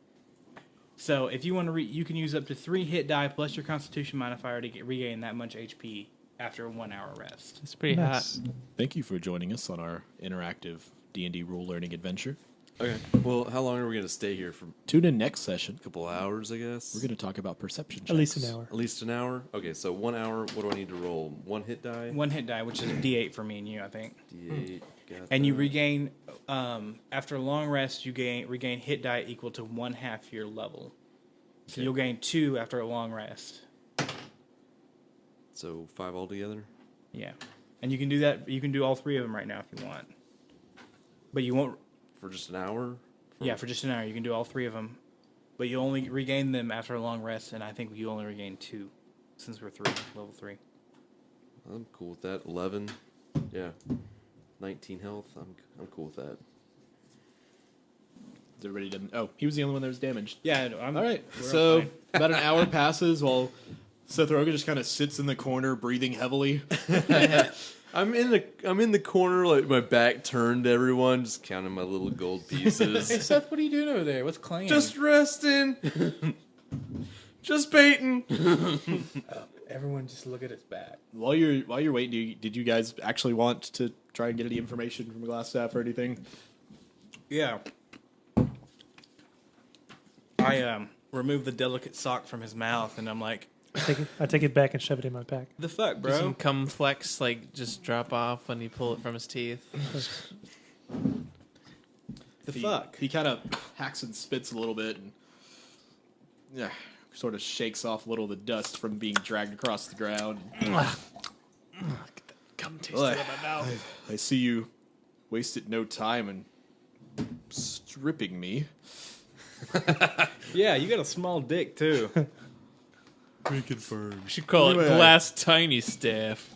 So, if you want to, you can use up to 3 hit die plus your Constitution modifier to regain that much HP after a 1 hour rest. It's pretty Nice. hot. Thank you for joining us on our interactive D&D rule learning adventure. Okay. Well, how long are we going to stay here? For a Tune in next session. couple hours, I guess? We're going to talk about perception checks. At least an hour. At least an hour? Okay, so 1 hour. What do I need to roll? 1 hit die? 1 hit die, which is a D8 for me and you, I think. D8. Got And you that. regain, after a long rest, you regain hit die equal to 1/2 your level. So Okay. you'll gain 2 after a long rest. So 5 altogether? Yeah. And you can do that. You can do all 3 of them right now if you want. But you won't. For just an hour? Yeah, for just an hour. You can do all 3 of them. But you only regain them after a long rest, and I think you only regain 2 since we're level 3. I'm cool with that. 11. Yeah. 19 health. I'm cool with that. Is everybody done? Oh, he was the only one that was damaged. Yeah, no, All right. we're So fine. about an hour passes while Seth Rogen just kind of sits in the corner, breathing heavily. I'm in the corner, like my back turned to everyone, just counting my little gold Hey, pieces. Seth, what are you doing over there? What's claying? Just resting. Just baiting. Everyone just look at his back. While you're waiting, did you guys actually want to try and get any information from Glassstaff or anything? Yeah. I remove the delicate sock from his mouth, and I'm like, I take it back and shove it in my pack. "The fuck, Does bro?" some cum flex like just drop off when you pull it from his teeth? The fuck? He kind of hacks and spits a little bit, and sort of shakes off a little of the dust from being dragged across the ground. Cum taste Well, out of my mouth. I see you wasted no time in stripping me. Yeah, you got a small dick too. Reconfirm. We should call it Anyway. glass tiny staff.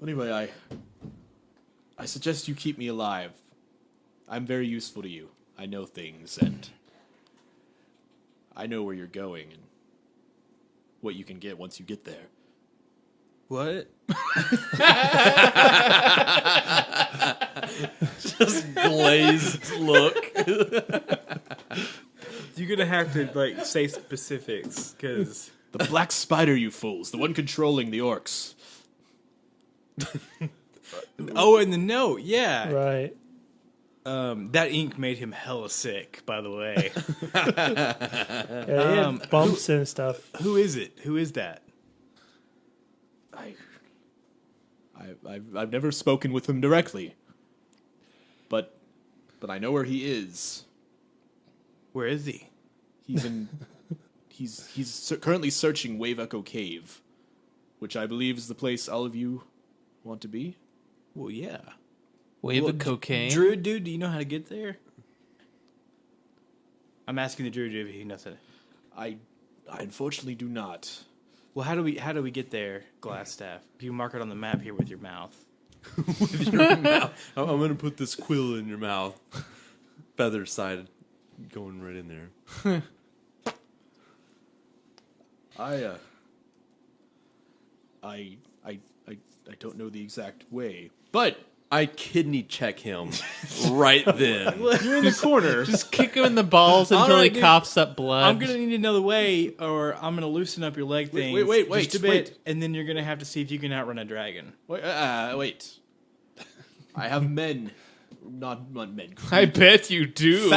Anyway, I suggest you keep me alive. I'm very useful to you. I know things, and I know where you're going and what you can get once you get there. What? Just glazed look. You're gonna have to like say specifics, because The black spider, you fools. The one controlling the orcs. oh, and the note, yeah. Right. That ink made him hella sick. By the way, Yeah, he had bumps and stuff. who is it? Who is that? I've never spoken with him directly. But I know where he is. Where is he? He's in. Currently searching Wave Echo Cave, which I believe is the place all of you want to be. Well, yeah. Wave Well, of cocaine. Druid dude, do you know how to get there? I'm asking the druid dude if he knows that. I unfortunately do not. Well, how do we get there, Glassstaff? You mark it on the map here with your mouth. I'm gonna put this quill in your mouth. Feather side going right in there. I don't know the exact way, but I kidney check him right then. you're in the corner. Just kick him in the balls until Alright, he dude. coughs up blood. I'm gonna need to know the way, or I'm gonna loosen up your leg thing. wait, just a bit, and then you're gonna have to see if you can outrun a dragon. Wait. I have men, not men. I bet you do.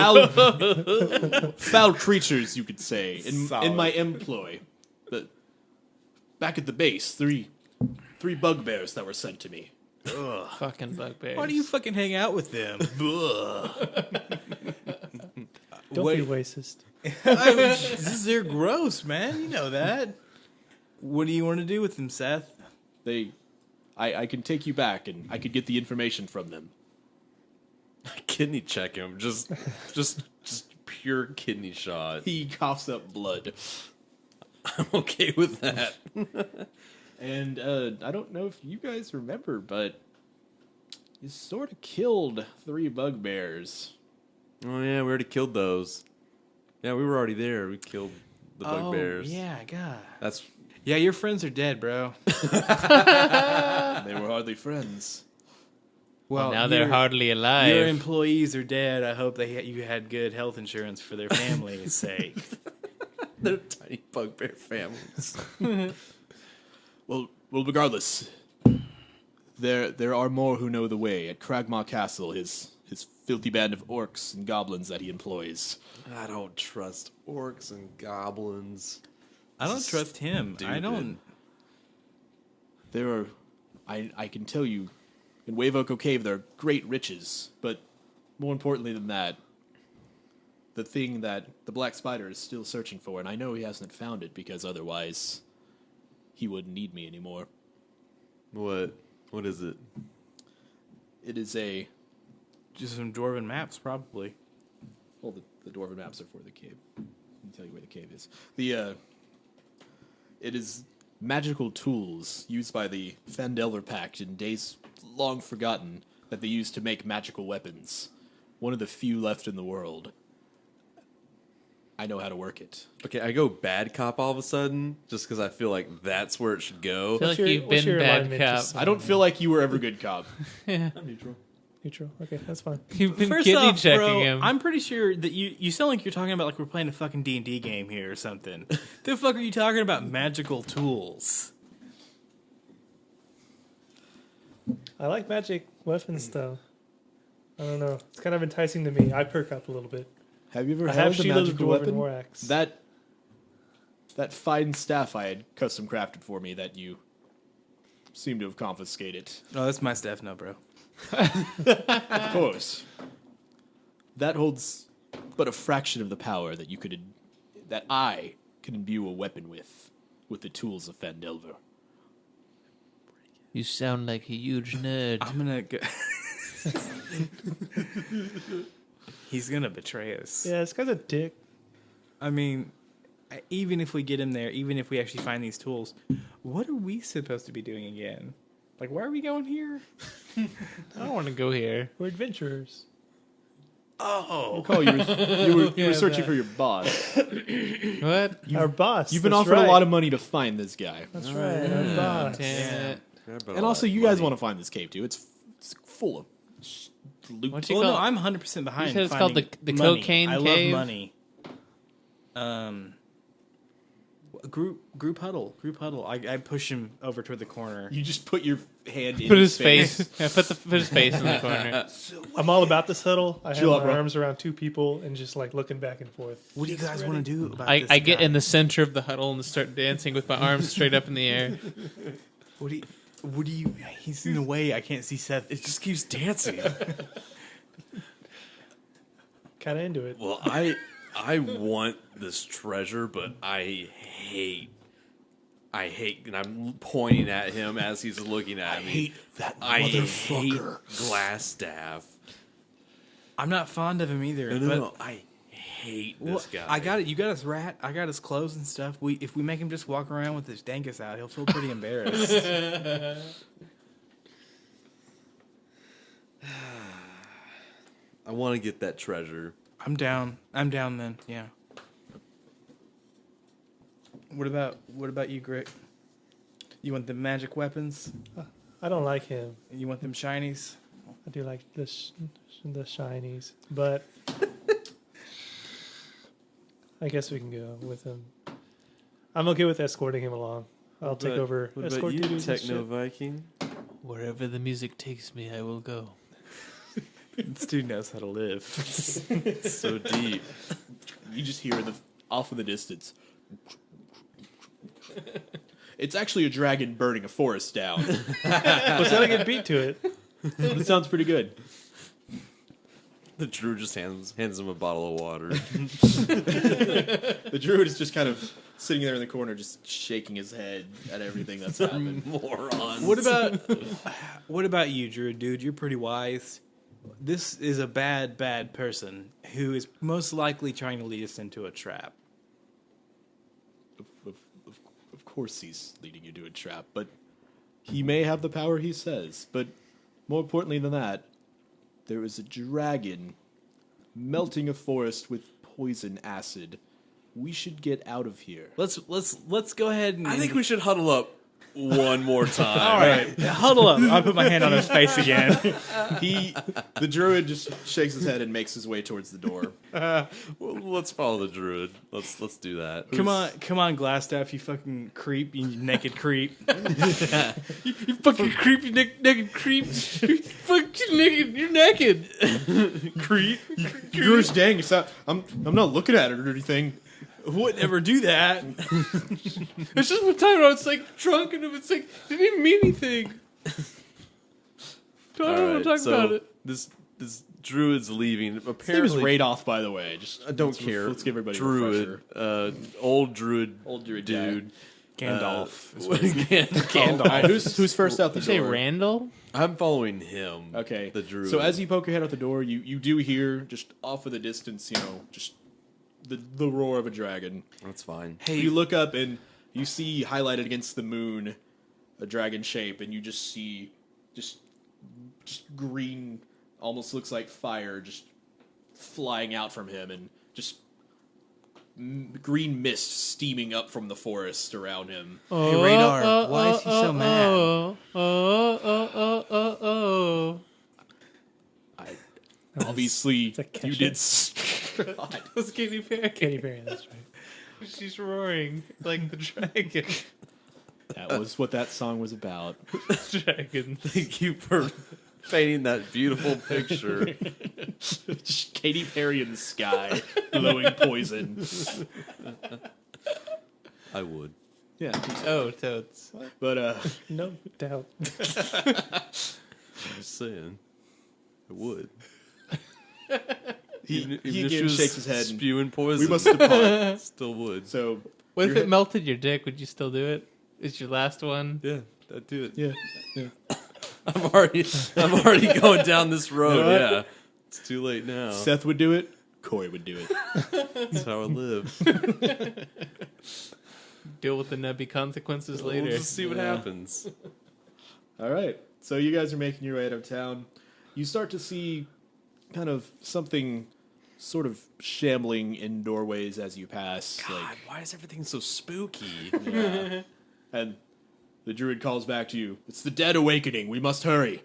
Foul creatures, you could say, in Solid. my employ. But back at the base, 3 3 bugbears that were sent to me. Fucking bugbears. Why do you fucking hang out with them? Don't be racist. They're gross, man. You know that. What do you want to do with them, Seth? I can take you back, and I could get the information from them. Kidney check him. Just pure kidney shot. He coughs up blood. I'm okay with that. And I don't know if you guys remember, but you sort of killed 3 bugbears. Oh yeah, we already killed those. Yeah, we were already there. We killed the bugbears. Yeah, God. That's Yeah, your friends are dead, bro. They were hardly friends. Well, Now they're hardly alive. Your employees are dead. I hope you had good health insurance for their family's sake. they're tiny bugbear families. Well, regardless, there are more who know the way at Cragmaw Castle. His filthy band of orcs and goblins that he employs. I don't trust orcs and goblins. I don't trust him. I Stupid. don't. There are, I can tell you, in Wavoko Cave there are great riches, but more importantly than that, the thing that the Black Spider is still searching for, and I know he hasn't found it because otherwise he wouldn't need me anymore. What? What is it? It is Just some dwarven maps, probably. well, the dwarven maps are for the cave. Let me tell you where the cave is. It is magical tools used by the Phandelver Pact in days long forgotten that they used to make magical weapons. One of the few left in the world. I know how to work it. Okay, I go bad cop all of a sudden just because I feel like that's where it should go. I feel like your- you've what's been your bad alignment? cop. Just- I don't feel like you were ever good cop. I'm neutral. Neutral. Okay, that's fine. You've been First kidney off, checking bro, him. I'm pretty sure that you sound like you're talking about like we're playing a fucking D&D game here or something. The fuck are you talking about magical tools? I like magic weapons though. I don't know. It's kind of enticing to me. I perk up a little bit. Have you ever I held have a Sheila's magical dwarven weapon? war axe. That fine staff I had custom crafted for me that you seem to have confiscated. Oh, that's my stuff, no, bro. Of course. That holds but a fraction of the power that that I can imbue a weapon with the tools of Phandelver. You sound like a huge nerd. I'm gonna go. He's gonna betray us. Yeah, this guy's a dick. I mean, even if we get him there, even if we actually find these tools, what are we supposed to be doing again? Like, why are we going here? I don't want to go here. We're adventurers. Oh, Recall you were Yeah, searching that. for your boss. What? Our boss. You've been that's offered right. a lot of money to find this guy. That's right. Our boss. Damn it. And also, you guys want to find this cave too. It's full of loot. What you well, no, call- I'm 100% behind. You said it's called finding the money. cocaine I cave? love money. Group huddle. I push him over toward the corner. You just put your hand in Put his face. Yeah, put his face in the corner. I'm all about this huddle. I have Chill my out, bro. arms around 2 people and just like looking back and forth. What do you guys Ready? want to do about I, this I get guy? in the center of the huddle and start dancing with my arms straight up in the air. What do you? He's in the way. I can't see Seth. It just keeps dancing. Kind of into it. Well, I want this treasure, but I hate, and I'm pointing at him as he's looking at me. I hate Glassstaff. I'm not fond of him either. but No, I hate Well, this guy. I got it. You got his rat. I got his clothes and stuff. If we make him just walk around with his dankus out, he'll feel pretty embarrassed. I want to get that treasure. I'm down. Then. Yeah. What about you, Grit? You want the magic weapons? I don't like him. You want them shinies? I do like the shinies, but I guess we can go with him. I'm okay with escorting him along. I'll take over What about escort you, duties and Techno shit. Viking? Wherever the music takes me, I will go. This dude knows how to live. So deep. You just hear off in the distance. It's actually a dragon burning a forest down. Well, it's got a good beat to it. It sounds pretty good. The druid just hands him a bottle of water. The druid is just kind of sitting there in the corner, just shaking his head at everything that's happened. Morons. What about you, Druid dude? You're pretty wise. This is a bad person who is most likely trying to lead us into a trap. Of course he's leading you to a trap, but he may have the power he says. But more importantly than that, there is a dragon melting a forest with poison acid. We should get out of here. Let's go ahead and... I think we should huddle up one more time. All right, huddle up. I'll put my hand on his face again. The druid just shakes his head and makes his way towards the door. Well, let's follow the druid. Let's do that. Come on, Glassstaff, you fucking creep, you naked creep. You fucking creep, you naked creep. You fucking naked, you're naked. Creep. Gosh dang, I'm not looking at it or anything. Would never do that. It's just one time I was like drunk and it's like didn't even mean anything. Don't want to talk about it. This druid's leaving. His name is Apparently, Radoff, by the way. I don't care. Let's give everybody druid. Old druid. dude. Gandalf. Gandalf. Who's first out the Did you say door? Randall? I'm following him. Okay. The druid. So as you poke your head out the door, you do hear just off of the distance, just the roar of a dragon. That's fine. Hey, you look up and you see highlighted against the moon a dragon shape, and you just see just green, almost looks like fire, just flying out from him, and just green mist steaming up from the forest around him. Hey, Radar, why is he so mad? Obviously, a catch you did. That was Katy Perry. Katy Perry, that's right. She's roaring like the dragon. That was what that song was about. Dragon. Thank you for painting that beautiful picture. Just Katy Perry in the sky, blowing poison. I would. Yeah, Oh, totes. but No doubt. Just saying. I would. he Even if again she was shakes his head. And spewing poison. we must depart. Still would. So What if Your it melted your dick? Would you still do it? Is your last one? Yeah, I'd do it. yeah. I'm already going down this road. You know what? Yeah, it's too late now. Seth would do it. Corey would do it. That's how I live. Deal with the nebby consequences later. We'll just see what happens. All right. So you guys are making your way out of town. You start to see kind of something sort of shambling in doorways as you pass. God, why is everything so spooky? Yeah. And the druid calls back to you. It's the dead awakening. We must hurry.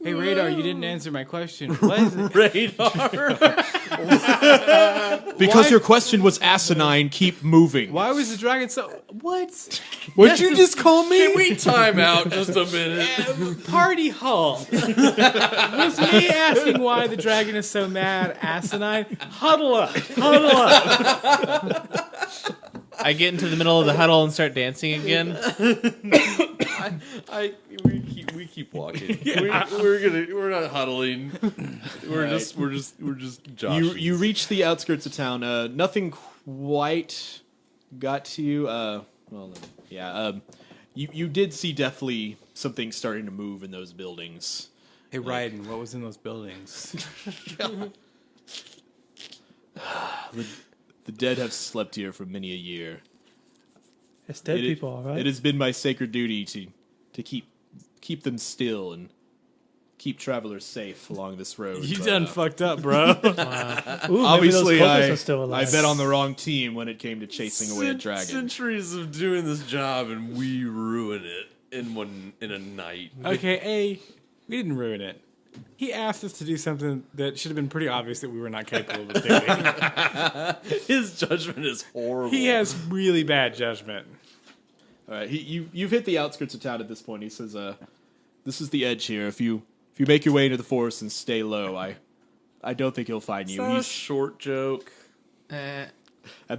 Hey, Radar, you didn't answer my question. What is it? Radar. Because your question was asinine, keep moving. Why was the dragon so... What? What'd you just call me? Can we time out just a minute? Party halt. Was me asking why the dragon is so mad asinine? Huddle up. Huddle up. I get into the middle of the huddle and start dancing again. We keep walking. We're not huddling. We're Right. just joshing. You reach the outskirts of town. Nothing quite got to you. You did see definitely something starting to move in those buildings. Hey, Ryden, what was in those buildings? The dead have slept here for many a year. It's dead It- people, all right? It has been my sacred duty to keep them still and keep travelers safe along this road. You but, done fucked up, bro. Ooh, Obviously, maybe those cultists I are still alive. bet on the wrong team when it came to chasing away a dragon. Centuries of doing this job, and we ruin it in a night. Okay, A, we didn't ruin it. He asked us to do something that should have been pretty obvious that we were not capable of doing. His judgment is horrible. He has really bad judgment. All right, you've hit the outskirts of town at this point. He says, "This is the edge here. If you make your way into the forest and stay low, I don't think he'll find you." It's not a short joke. At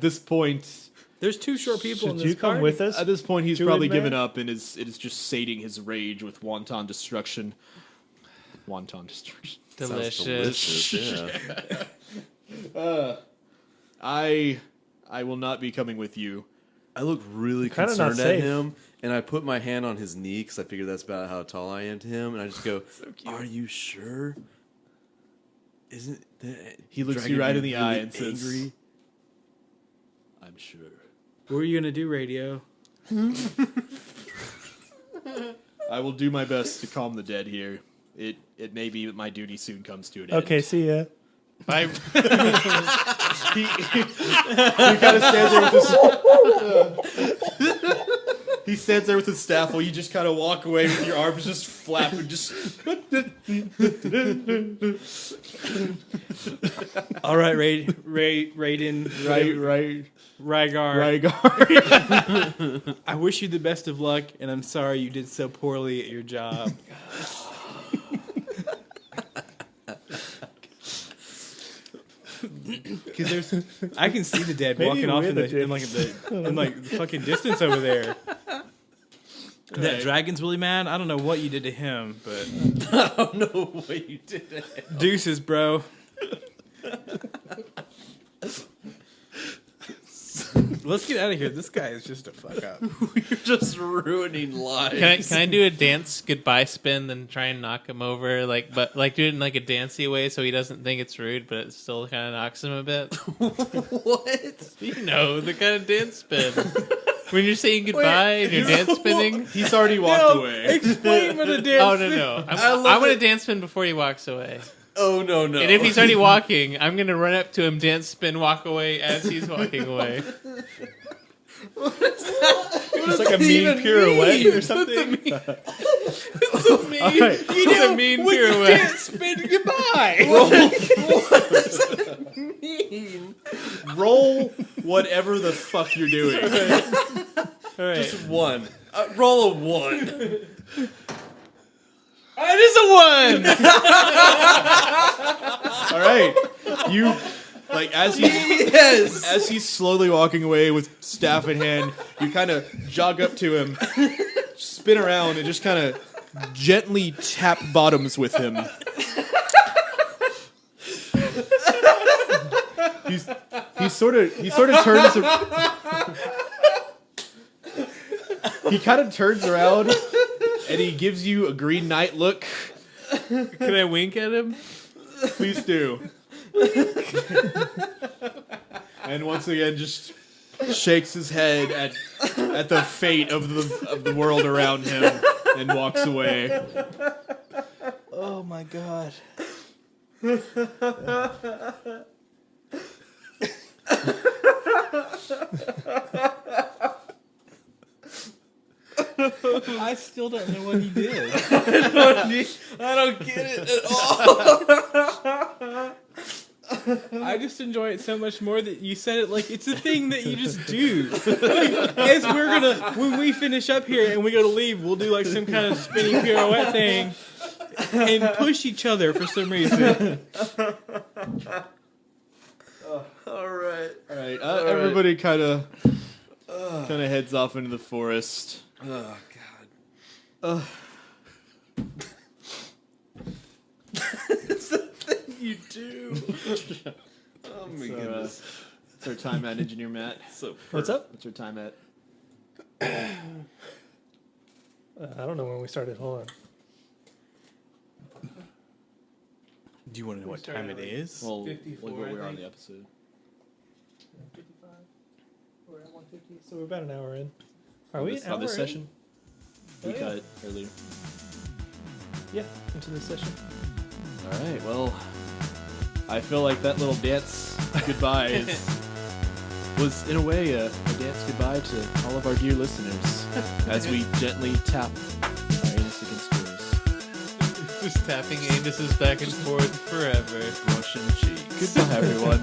this point, There's two short people in Should this you come party. with us? At this point, he's Druid probably man? given up and it is just sating his rage with wanton destruction. Wanton destruction. Delicious. Sounds delicious, yeah. I will not be coming with you. I look really Kinda not concerned at safe. him, and I put my hand on his knee because I figure that's about how tall I am to him, and I just go, "Are you sure? Isn't that He looks dragon you right be in the really eye and says, angry?" I'm sure. What are you gonna do, Radio? I will do my best to calm the dead here. It may be that my duty soon comes to an end. Okay, see ya. Bye. He kind of stands there with his. He stands there with his staff while you just kind of walk away with your arms just flapping, just. All right, Raiden, Right. Rygar. I wish you the best of luck, and I'm sorry you did so poorly at your job. Because I can see the dead Maybe walking off we're in the the fucking distance over there. That dragon's really mad. I don't know what you did to him, but I don't know what you did. To him. deuces, bro. Let's get out of here. This guy is just a fuck up. You're just ruining lives. Can I do a dance goodbye spin and try and knock him over, but do it in like a dancey way so he doesn't think it's rude, but it still kind of knocks him a bit. What? You know, the kind of dance spin when you're saying goodbye and you're dance spinning. He's already walked away. Explain what a dance. Oh no! I want to dance spin before he walks away. Oh no! And if he's already walking, I'm gonna run up to him, dance spin, walk away as he's walking away. It's like a mean pirouette or something. It's a mean, right. it's a mean pirouette. Dance spin goodbye. Roll whatever the fuck you're doing. All right. Just one. Roll a 1. It is a 1. All right, you as he's slowly walking away with staff in hand, you kind of jog up to him, spin around, and just kind of gently tap bottoms with him. He sort of turns. He kind of turns around and he gives you a Green Knight look. Can I wink at him? Please do. And once again, just shakes his head at the fate of the world around him and walks away. Oh my god. I still don't know what he did. I don't get it at all. I just enjoy it so much more that you said it like it's a thing that you just do. As when we finish up here and we go to leave, we'll do like some kind of spinning pirouette thing and push each other for some reason. All right. Everybody kind of heads off into the forest. Oh god. It's the thing you do. Oh my goodness. What's our time at, Engineer Matt? So What's up? What's our time at? I don't know when we started. Hold on. Do you want to know what time it is? Well, 54, look what I we're on think. the episode. 55. We're at 150, so we're about an hour in. Are we an on this hour session? We Oh, yeah. cut it earlier. in? Yeah, into this session. All right. Well, I feel like that little dance goodbye was, in a way, a dance goodbye to all of our dear listeners as we gently tap our anus against yours. Just tapping anuses back and forth forever. Russian cheeks. Goodbye, everyone.